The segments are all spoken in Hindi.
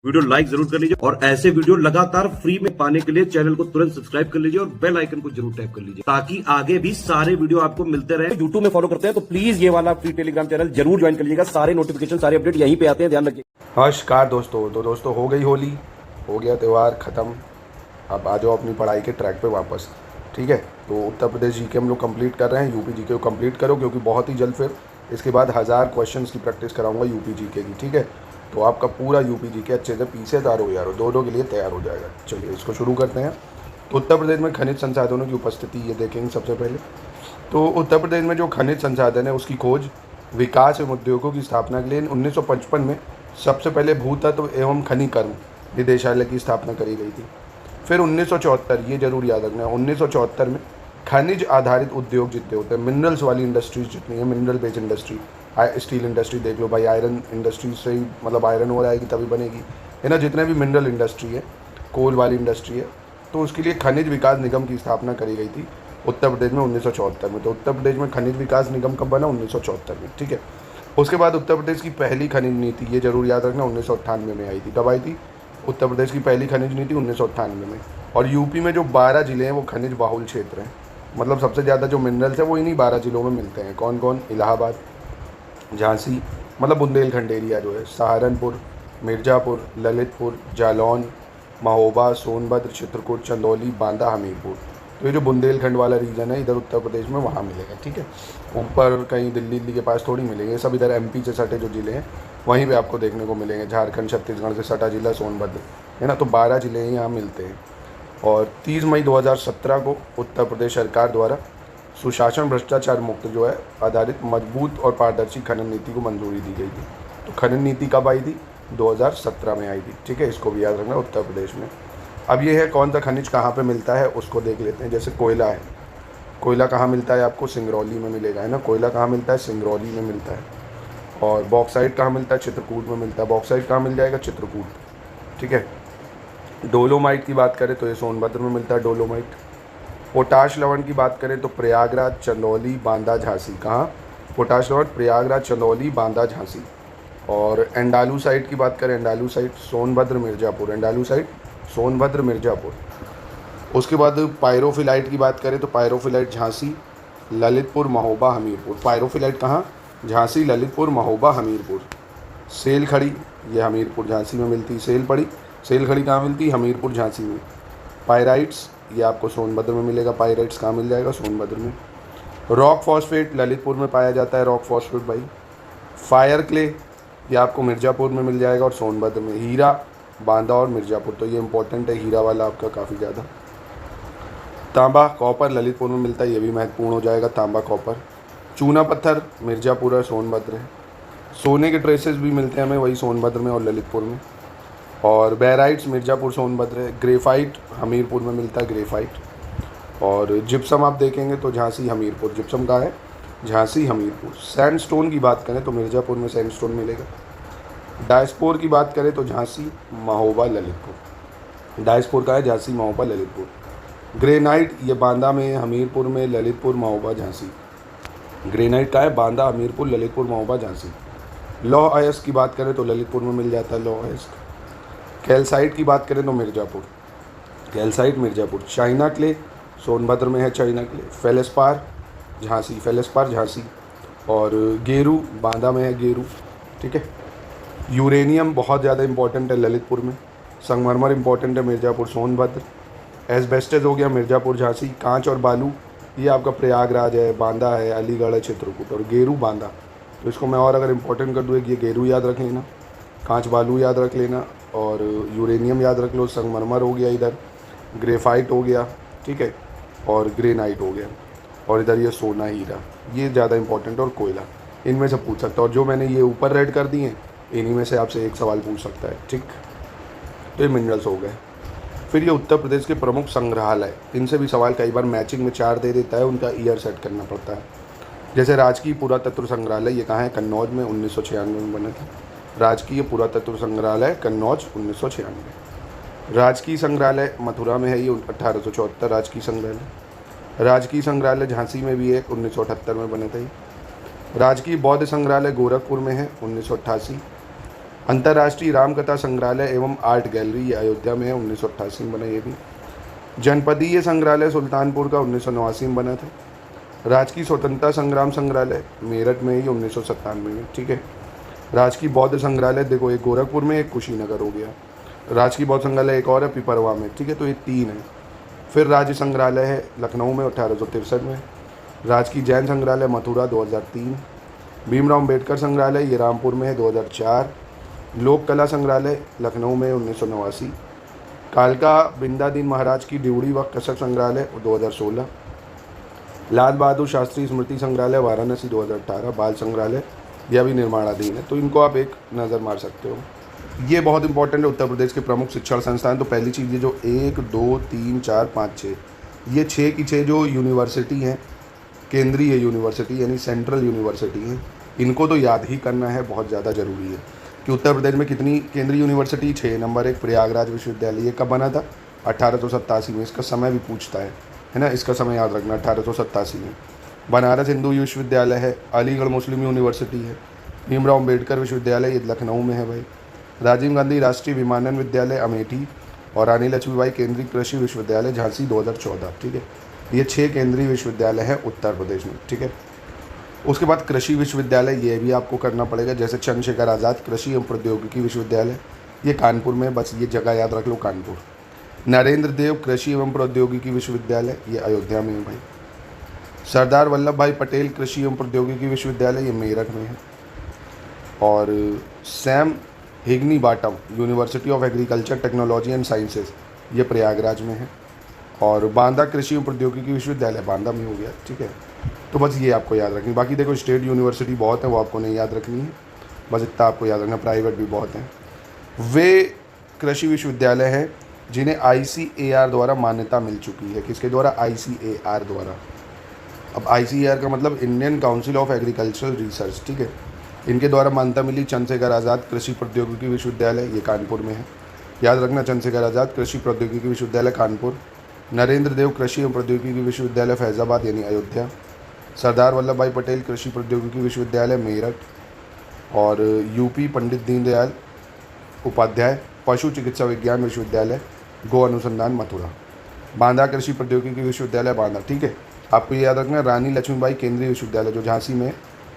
वीडियो लाइक जरूर कर लीजिए और ऐसे वीडियो लगातार फ्री में पाने के लिए चैनल को तुरंत सब्सक्राइब कर लीजिए और बेल आइकन को जरूर टैप कर लीजिए ताकि आगे भी सारे वीडियो आपको मिलते रहे। यूट्यूब में फॉलो करते हैं तो प्लीज ये वाला फ्री टेलीग्राम चैनल जरूर ज्वाइन कर लीजिएगा। सारे नोटिफिकेशन सारे अपडेट यहीं पे आते हैं, ध्यान रखिए। नमस्कार दोस्तों। तो दोस्तों हो गई होली, हो गया त्यौहार ख़त्म। अब आ जाओ अपनी पढ़ाई के ट्रैक पे वापस। ठीक है, तो उत्तर प्रदेश जीके हम लोग कंप्लीट कर रहे हैं। यूपी जीके को कंप्लीट करो क्योंकि बहुत ही जल्द फिर इसके बाद 1000 क्वेश्चंस की प्रैक्टिस कराऊंगा यूपी जीके की। ठीक है, तो आपका पूरा यूपी जीके अच्छे से पीसेदार हो यार, दो के लिए तैयार हो जाएगा। चलिए इसको शुरू करते हैं। तो उत्तर प्रदेश में खनिज संसाधनों की उपस्थिति ये देखेंगे सबसे पहले। तो उत्तर प्रदेश में जो खनिज संसाधन है उसकी खोज, विकास एवं उद्योगों की स्थापना के लिए 1955 में सबसे पहले भूतत्व एवं खनिकर्म निदेशालय की स्थापना करी गई थी। फिर 1974, ये जरूर याद रखना है, 1974 में खनिज आधारित उद्योग जितने होते हैं, मिनरल्स वाली इंडस्ट्रीज जितनी है, mineral based industry, steel industry देख लो भाई, आयरन इंडस्ट्री से ही मतलब आयरन हो आएगी तभी बनेगी, है ना। जितने भी मिनरल इंडस्ट्री है, कोल वाली इंडस्ट्री है, तो उसके लिए खनिज विकास निगम की स्थापना करी गई थी उत्तर प्रदेश में 1974 में। तो उत्तर प्रदेश में खनिज विकास निगम कब बना? 1974 में। ठीक है, उसके बाद उत्तर प्रदेश की पहली खनिज नीति, ये जरूर याद रखना, 1998 में आई थी। कब आई थी? उत्तर प्रदेश की पहली खनिज नीति 1998 में। और यूपी में जो 12 ज़िले हैं वो खनिज बाहुल क्षेत्र हैं, मतलब सबसे ज़्यादा जो मिनरल्स है वो इन्हीं 12 ज़िलों में मिलते हैं। कौन कौन? इलाहाबाद, झांसी मतलब बुंदेलखंड एरिया जो है, सहारनपुर, मिर्ज़ापुर, ललितपुर, जालौन, महोबा, सोनभद्र, चित्रकूट, चंदौली, बांदा, हमीरपुर। तो ये जो बुंदेलखंड वाला रीजन है इधर उत्तर प्रदेश में, वहाँ मिलेगा। ठीक है, ऊपर कहीं दिल्ली के पास थोड़ी मिलेंगे, सब इधर एमपी से सटे जो ज़िले हैं वहीं पे आपको देखने को मिलेंगे। झारखंड छत्तीसगढ़ से सटा ज़िला सोनभद्र है ना, तो 12 ज़िले यहाँ मिलते हैं। और 30 मई 2017 को उत्तर प्रदेश सरकार द्वारा सुशासन भ्रष्टाचार मुक्त जो है आधारित मजबूत और पारदर्शी खनन नीति को मंजूरी दी गई थी। तो खनन नीति कब आई थी? 2017 में आई थी। ठीक है, इसको भी याद रखना उत्तर प्रदेश में। अब ये है कौन सा खनिज कहाँ पे मिलता है उसको देख लेते हैं। जैसे कोयला है, कोयला कहाँ मिलता है? आपको सिंगरौली में मिलेगा, है ना। कोयला कहाँ मिलता है? सिंगरौली में मिलता है। और बॉक्साइट कहाँ मिलता है? चित्रकूट में मिलता है। बॉक्साइट कहाँ मिल जाएगा? चित्रकूट। ठीक है, डोलोमाइट की बात करें तो ये सोनभद्र में मिलता है डोलोमाइट। पोटाश लवण की बात करें तो प्रयागराज, चंदौली, बांदा, झांसी। कहाँ? पोटाश लवण प्रयागराज, चंदौली, बांदा, झांसी। और एंडालूसाइट की बात करें, एंडालूसाइट सोनभद्र, मिर्ज़ापुर। एंडालूसाइट सोनभद्र, मिर्ज़ापुर। उसके बाद पायरोफिलाइट की बात करें तो पायरोफिलाइट झांसी, ललितपुर, महोबा, हमीरपुर। पायरोफिलाइट कहाँ? झांसी, ललितपुर, महोबा, हमीरपुर। सेल खड़ी, ये हमीरपुर झांसी में मिलती है। सेल पड़ी, सेल खड़ी कहाँ मिलती है? हमीरपुर झांसी में। पायराइट्स ये आपको सोनभद्र में मिलेगा। पायराइट्स कहाँ मिल जाएगा? सोनभद्र में। रॉक फॉस्फेट ललितपुर में पाया जाता है, रॉक फॉस्फेट भाई। फायर क्ले ये आपको मिर्ज़ापुर में मिल जाएगा और सोनभद्र में। हीरा बांदा और मिर्ज़ापुर, तो ये इंपॉर्टेंट है हीरा वाला आपका काफ़ी ज़्यादा। तांबा कॉपर ललितपुर में मिलता है, ये भी महत्वपूर्ण हो जाएगा, तांबा कॉपर। चूना पत्थर मिर्ज़ापुर और सोनभद्र है। सोने के ट्रेसेस भी मिलते हैं हमें वही सोनभद्र में और ललितपुर में। और बैराइट्स मिर्ज़ापुर, सोनभद्र है। ग्रेफाइट हमीरपुर में मिलता है, ग्रेफाइट। और जिप्सम आप देखेंगे तो झांसी, हमीरपुर। जिप्सम कहाँ है? झांसी, हमीरपुर। सैंडस्टोन की बात करें तो मिर्ज़ापुर में सैंडस्टोन मिलेगा। डायस्पोर की बात करें तो झांसी, महोबा, ललितपुर। डायस्पोर का है? झांसी, महोबा, ललितपुर। ग्रेनाइट ये बांदा में, हमीरपुर में, ललितपुर, महोबा, झांसी। ग्रेनाइट का है? बांदा, हमीरपुर, ललितपुर, महोबा, झांसी। लौह अयस्क की बात करें तो ललितपुर में मिल जाता है लौह अयस्क। कैल्साइट की बात करें तो Mirzapur. Calcite Mirzapur. China clay Sonbhadra में है, चाइना क्ले। फेलेस्पार झांसी, फेलेस्पार झांसी। और गेरू बांदा में है, गेरू। ठीक है, यूरेनियम बहुत ज़्यादा इंपॉर्टेंट है ललितपुर में। संगमरमर इंपॉर्टेंट है मिर्ज़ापुर, सोनभद्र। एस्बेस्टस हो गया मिर्ज़ापुर, झांसी। कांच और बालू ये आपका प्रयागराज है, बांदा है, अलीगढ़ है, चित्रकूट। और गेरू बांदा, तो इसको मैं और अगर इंपॉर्टेंट कर दूँ, ये गेरू याद रख लेना, कांच बालू याद रख लेना, और यूरेनियम याद रख लो। संगमरमर हो गया इधर, ग्रेफाइट हो गया, ठीक है, और ग्रेनाइट हो गया। और इधर ये सोना, हीरा, ये ज़्यादा इंपॉर्टेंट। और कोयला, इनमें से पूछ सकता है। और जो मैंने ये ऊपर रेड कर दिए इन्हीं में से आपसे एक सवाल पूछ सकता है। ठीक, तो ये मिनरल्स हो गए। फिर ये उत्तर प्रदेश के प्रमुख संग्रहालय, इनसे भी सवाल कई बार मैचिंग में 4 दे देता है, उनका ईयर सेट करना पड़ता है। जैसे राजकीय पुरातत्व संग्रहालय, ये कहाँ है? कन्नौज में, 1996 में बना था। राजकीय पुरातत्व संग्रहालय कन्नौज, 1996। राजकीय संग्रहालय मथुरा में है, ये 1874 राजकीय संग्रहालय। राजकीय संग्रहालय झांसी में भी है, 1978 में बने थे। राजकीय बौद्ध संग्रहालय गोरखपुर में है, 1988। अंतर्राष्ट्रीय रामकथा संग्रहालय एवं आर्ट गैलरी, ये अयोध्या में है, 1988 में बना ये भी। जनपदीय संग्रहालय सुल्तानपुर का 1989 में बना था। राजकीय स्वतंत्रता संग्राम संग्रहालय मेरठ में ही 1997 में, ठीक है। राजकीय बौद्ध संग्रहालय देखो, एक गोरखपुर में, एक कुशीनगर हो गया। राजकीय बौद्ध संग्रहालय एक और है पिपरवा में, ठीक है। तो ये 3 है। फिर राज्य संग्रहालय है लखनऊ में 1863 में। राजकीय जैन संग्रहालय मथुरा 2003। भीमराव अम्बेडकर संग्रहालय ये रामपुर में है 2004। लोक कला संग्रहालय लखनऊ में 1989। कालका बिंदादीन महाराज की ड्योढ़ी व कसक संग्रहालय 2016। लाल बहादुर शास्त्री स्मृति संग्रहालय वाराणसी 2018। बाल संग्रहालय यह भी निर्माणाधीन है, तो इनको आप एक नज़र मार सकते हो। ये बहुत इंपॉर्टेंट है, उत्तर प्रदेश के प्रमुख शिक्षण संस्थान। तो पहली चीज़ ये जो 1 2 3 4 5 6, ये 6 की 6 जो यूनिवर्सिटी हैं, केंद्रीय यूनिवर्सिटी यानी सेंट्रल यूनिवर्सिटी हैं, इनको तो याद ही करना है, बहुत ज़्यादा ज़रूरी है कि उत्तर प्रदेश में कितनी केंद्रीय यूनिवर्सिटी 6। नंबर 1 प्रयागराज विश्वविद्यालय, ये कब बना था? 1887 में। इसका समय भी पूछता है ना, इसका समय याद रखना, 1887 में। बनारस हिंदू विश्वविद्यालय है। अलीगढ़ मुस्लिम यूनिवर्सिटी है। भीमराव अम्बेडकर विश्वविद्यालय ये लखनऊ में है भाई। राजीव गांधी राष्ट्रीय विमानन विद्यालय अमेठी और रानी लक्ष्मीबाई केंद्रीय कृषि विश्वविद्यालय झांसी 2014, ठीक है। ये 6 केंद्रीय विश्वविद्यालय हैं उत्तर प्रदेश में, ठीक है। उसके बाद कृषि विश्वविद्यालय, ये भी आपको करना पड़ेगा, जैसे चंद्रशेखर आज़ाद कृषि एवं प्रौद्योगिकी विश्वविद्यालय, ये कानपुर में, बस ये जगह याद रख लो, कानपुर। नरेंद्र देव कृषि एवं प्रौद्योगिकी विश्वविद्यालय, ये अयोध्या में है भाई। सरदार वल्लभ भाई पटेल कृषि एवं प्रौद्योगिकी विश्वविद्यालय, ये मेरठ में है। और Sam Higginbottom University of Agriculture Technology and Sciences, ये प्रयागराज में है। और बांदा कृषि एवं प्रौद्योगिकी विश्वविद्यालय बांदा में हो गया, ठीक है। तो बस ये आपको याद रखनी, बाकी देखो स्टेट यूनिवर्सिटी बहुत है, वो आपको नहीं याद रखनी है, बस इतना आपको याद रखना, प्राइवेट भी बहुत हैं। वे कृषि विश्वविद्यालय हैं जिन्हें ICAR द्वारा मान्यता मिल चुकी है। किसके द्वारा? ICAR द्वारा। अब ICAR का मतलब Indian council of agricultural research, ठीक है। इनके द्वारा मान्यता मिली चंद्रशेखर आज़ाद कृषि प्रौद्योगिकी विश्वविद्यालय, ये कानपुर में है, याद रखना, चंद्रशेखर आज़ाद कृषि प्रौद्योगिकी विश्वविद्यालय कानपुर। नरेंद्र देव कृषि एवं प्रौद्योगिकी विश्वविद्यालय फैज़ाबाद यानी अयोध्या। सरदार वल्लभ भाई पटेल कृषि प्रौद्योगिकी विश्वविद्यालय मेरठ। और UP पंडित दीनदयाल उपाध्याय पशु चिकित्सा विज्ञान विश्वविद्यालय गो अनुसंधान मथुरा। बांदा कृषि प्रौद्योगिकी विश्वविद्यालय बांदा, ठीक है। आपको ये याद रखना, रानी लक्ष्मीबाई केंद्रीय विश्वविद्यालय जो झांसी में,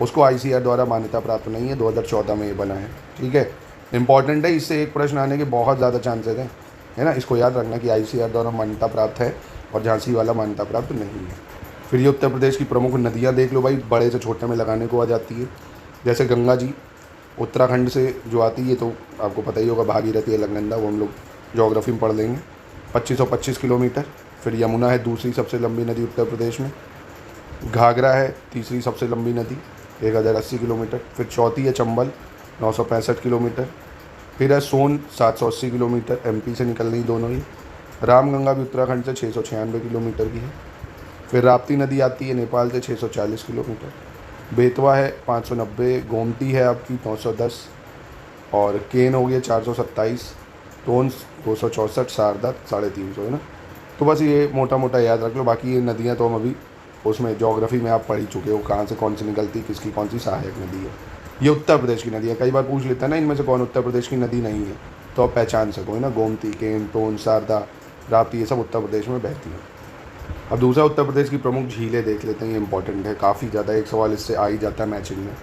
उसको ICAR द्वारा मान्यता प्राप्त नहीं है, 2014 में ये बना है, ठीक है। इंपॉर्टेंट है, इससे एक प्रश्न आने के बहुत ज़्यादा चांसेस हैं, है ना। इसको याद रखना कि ICAR द्वारा मान्यता प्राप्त है और झांसी वाला मान्यता प्राप्त नहीं है। फिर ये उत्तर प्रदेश की प्रमुख नदियाँ देख लो भाई, बड़े से छोटे में लगाने को आ जाती है। जैसे गंगा जी उत्तराखंड से जो आती है, तो आपको पता ही होगा, भागीरथी अलकनंदा, वो हम लोग ज्योग्राफी में पढ़ लेंगे, 2525 किलोमीटर। फिर यमुना है दूसरी सबसे लंबी नदी उत्तर प्रदेश में। घाघरा है तीसरी सबसे लंबी नदी, 1080 किलोमीटर। फिर चौथी है चंबल, 965 किलोमीटर। फिर है सोन, 780 किलोमीटर, MP से निकल रही दोनों ही। रामगंगा भी उत्तराखंड से 696 किलोमीटर की है। फिर राप्ती नदी आती है नेपाल से 640 किलोमीटर। बेतवा है 590, गोमती है आपकी 910, और केन हो गया 427, टोन्स 264, शारदा 350, है ना। तो बस ये मोटा मोटा याद रख लो, बाकी ये नदियाँ तो हम अभी उसमें ज्योग्राफी में आप पढ़ ही चुके हो, कहाँ से कौन सी निकलती, किसकी कौन सी सहायक नदी है। ये उत्तर प्रदेश की नदी है, कई बार पूछ लेता है ना इनमें से कौन उत्तर प्रदेश की नदी नहीं है, तो आप पहचान सको, है ना। गोमती, केन, टोन, शारदा, राप्ती, ये सब उत्तर प्रदेश में बहती हैं। अब दूसरा उत्तर प्रदेश की प्रमुख झीलें देख लेते हैं, ये इंपॉर्टेंट है काफ़ी ज़्यादा, एक सवाल इससे आ ही जाता है मैचिंग में।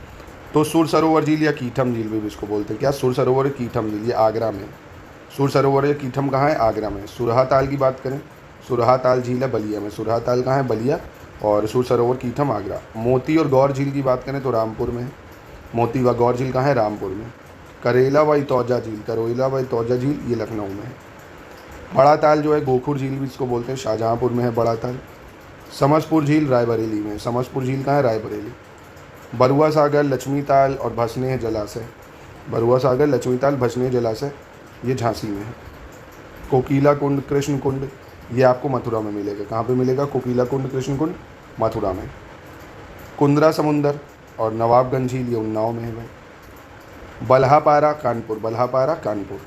तो सुर सरोवर झील या कीठम झील भी इसको बोलते हैं। क्या? सुर सरोवर या कीठम झील, ये आगरा में। सुर सरोवर या कीठम कहाँ है? आगरा में। सुरहा ताल की बात करें, सुरहा ताल झील है बलिया में। सुरहा ताल कहाँ है? बलिया। और सुर सरोवर कीठम आगरा। मोती और गौर झील की बात करें तो रामपुर में है। मोती व गौर झील कहाँ है? रामपुर में। करेला व इतौजा झील, करोइला व इतौजा झील ये लखनऊ में है। बड़ा ताल जो है गोखुर झील भी इसको बोलते हैं, शाहजहाँपुर में है बड़ा ताल। समसपुर झील रायबरेली में। समसपुर झील कहाँ है? रायबरेली। बरुआ सागर, लक्ष्मी ताल और भसने जलाशय, बरुआ सागर, लक्ष्मी ताल, भसने जलाशय ये झांसी में है। कोकिला कुंड, कृष्ण कुंड ये आपको मथुरा में मिलेगा। कहाँ पे मिलेगा? कोकिला कुंड, कृष्ण कुंड मथुरा में। कुंद्रा समुंदर और नवाबगंज झील ये उन्नाव में है भाई। बल्हापारा कानपुर, बल्हापारा कानपुर।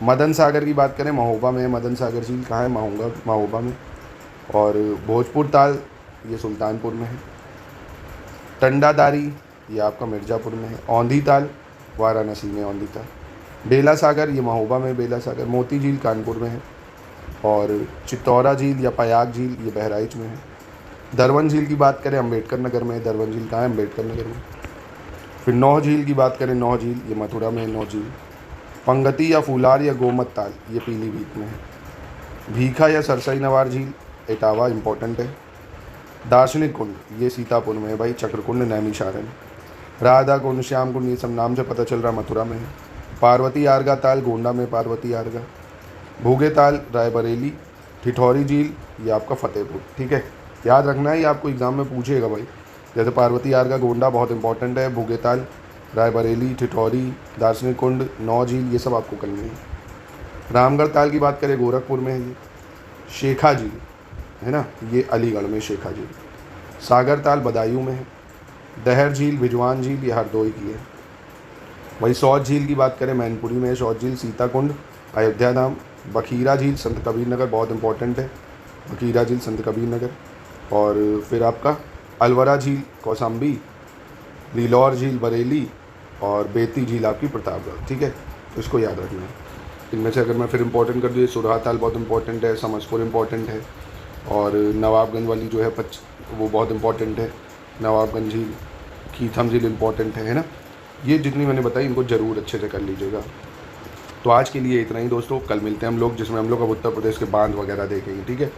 मदन सागर की बात करें महोबा में है। मदन सागर झील कहाँ है? महोबा में। और भोजपुर ताल ये सुल्तानपुर में है। टंडादारी ये आपका मिर्ज़ापुर में है। औंधी ताल वाराणसी में ओनली था। बेला सागर ये महोबा में, बेला सागर। मोती झील कानपुर में है। और चित्तौरा झील या पयाग झील ये बहराइच में है। दरवन झील की बात करें अम्बेडकर नगर में है। दरवन झील कहाँ है? अम्बेडकर नगर में। फिर नौह झील की बात करें, नौह झील ये मथुरा में है। नौह झील। पंगती या फूलार या गोमत ताल ये पीलीभीत में है। भीखा या सरसई नवार झील इटावा इंपॉर्टेंट है। दार्शनिक कुंड ये सीतापुर में है भाई। चक्रकुंड नैमिषारण्य। राधा कुंड, श्याम कुंड ये सब नाम से पता चल रहा मथुरा में है। पार्वती आरगा ताल गोंडा में, पार्वती आरगा। भूगे ताल रायबरेली। ठिठौरी झील ये आपका फतेहपुर। ठीक है, याद रखना है, ये आपको एग्जाम में पूछेगा भाई। जैसे पार्वती आरगा गोंडा बहुत इंपॉर्टेंट है। भूगे ताल रायबरेली, ठिठौरी, दार्शनिक कुंड, नौ झील ये सब आपको करनी है। रामगढ़ ताल की बात करें गोरखपुर में है ये। शेखा झील है ना, ये अलीगढ़ में शेखा झील। सागर ताल बदायूं में है। दहर झील, भिजवान झील ये हरदोई की है। वही सौत झील की बात करें मैनपुरी में है सौत झील। सीताकुंड अयोध्या धाम। बखीरा झील संत कबीर नगर बहुत इंपॉर्टेंट है। बखीरा झील संत कबीर नगर। और फिर आपका अलवरा झील कौसाम्बी। लीलौर झील बरेली। और बेती झील आपकी प्रतापगढ़। ठीक है, तो इसको याद रखना है। इनमें से अगर मैं फिर इंपॉर्टेंट कर दूँ, सुरहा ताल बहुत इंपॉर्टेंट है। समसपुर इंपॉर्टेंट है। और नवाबगंज वाली जो है वो बहुत इंपॉर्टेंट है। नवाबगंज झील, कीथम झील इंपॉर्टेंट है ना। ये जितनी मैंने बताई इनको ज़रूर अच्छे से कर लीजिएगा। तो आज के लिए इतना ही दोस्तों, कल मिलते हैं हम लोग, जिसमें हम लोग अब उत्तर प्रदेश के बांध वगैरह देखेंगे। ठीक है,